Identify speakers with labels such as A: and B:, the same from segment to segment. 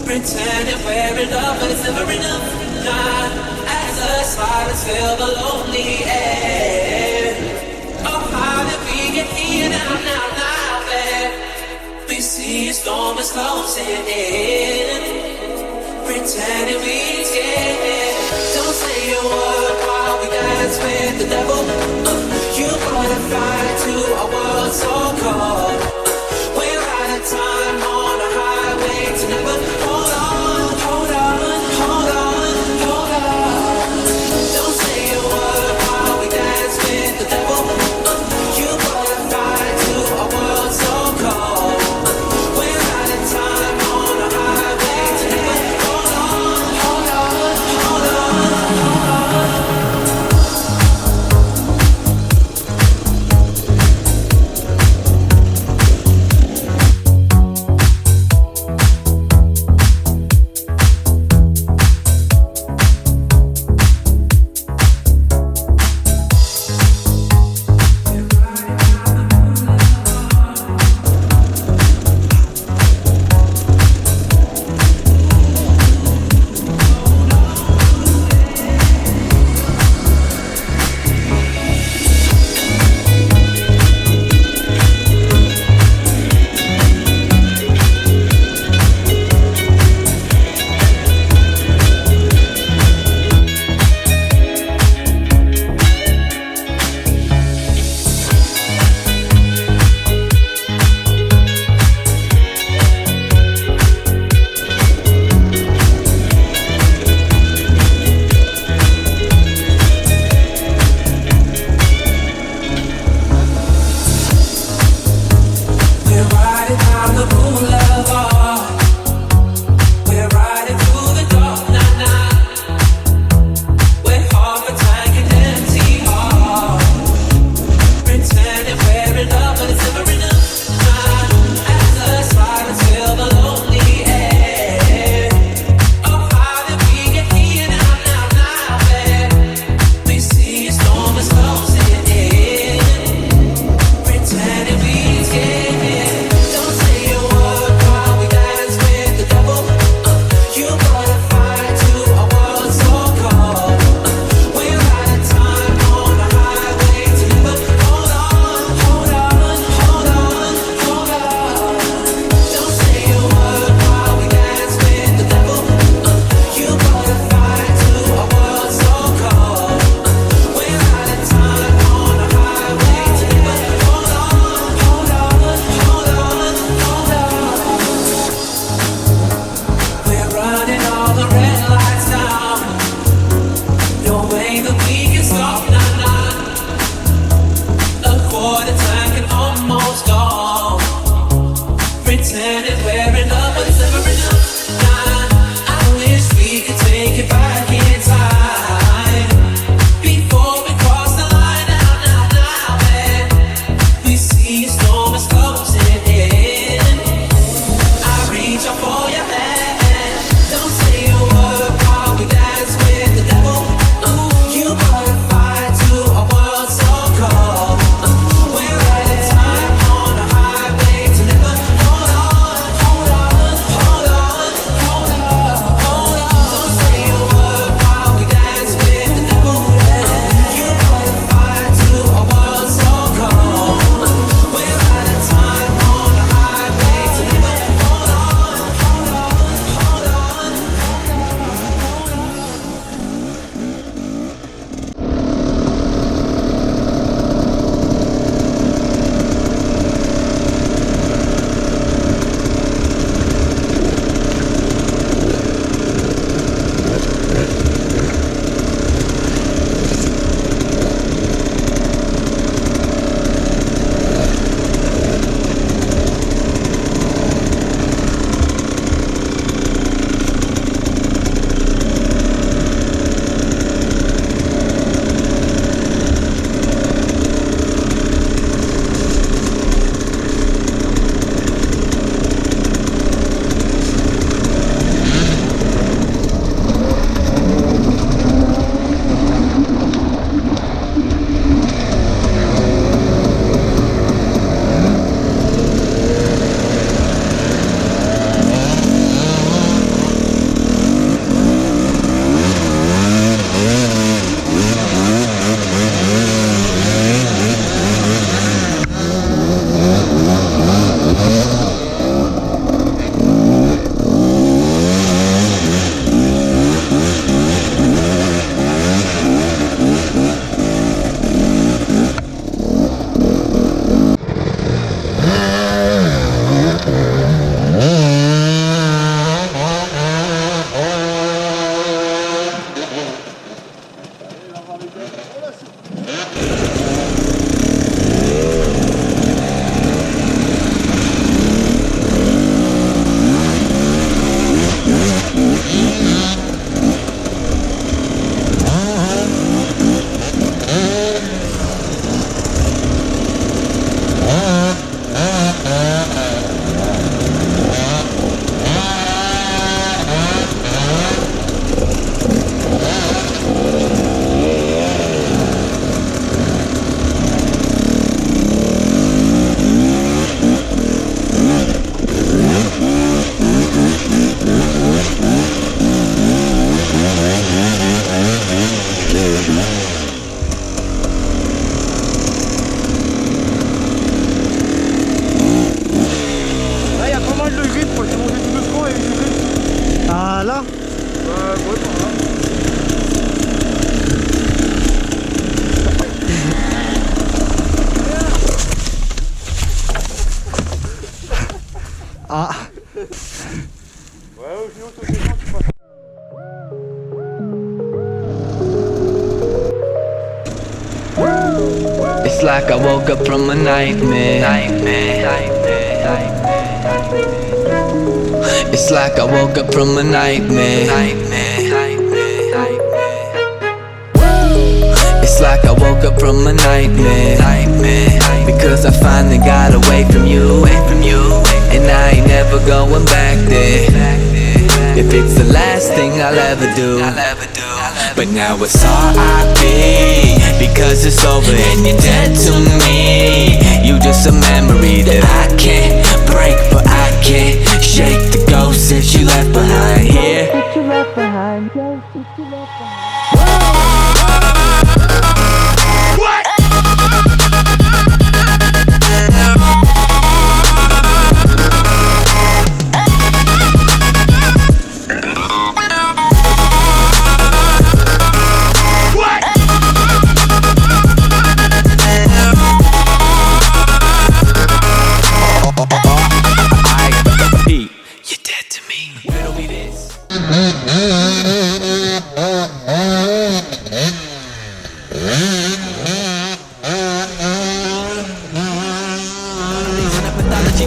A: Pretending we're love, but it's never enough. Not as the silence fill the lonely air. Oh, how did we get here now, there? We see a storm is closing in. Pretending we scared. Don't say a word while we dance with the devil. You brought a fire to our world so cold. We're out of time on a highway to never. Hold on, hold on, hold on, hold on. Don't say a word while we dance with the devil. You brought a fire to our world so cold. We're out of time on a highway to never. Hold on, hold on, hold on, hold on.
B: là?
C: Ouais, par là.
B: Ah.
C: Ouais, sinon, c'est des gens qui passent.
A: It's like I woke up from a nightmare. It's like I woke up from a nightmare. It's like I woke up from a nightmare. Because I finally got away from you. And I ain't never going back there. If it's the last thing I'll ever do. But now it's R.I.P. because it's over and you're dead to me. You just a memory that I can't break, but I can't shake the ghost that you left behind here.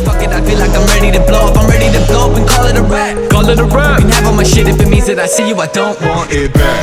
A: Fuck it, I feel like I'm ready to blow up. I'm ready to blow up and call it a wrap. You can have all my shit if it means that I see you, I don't want it back.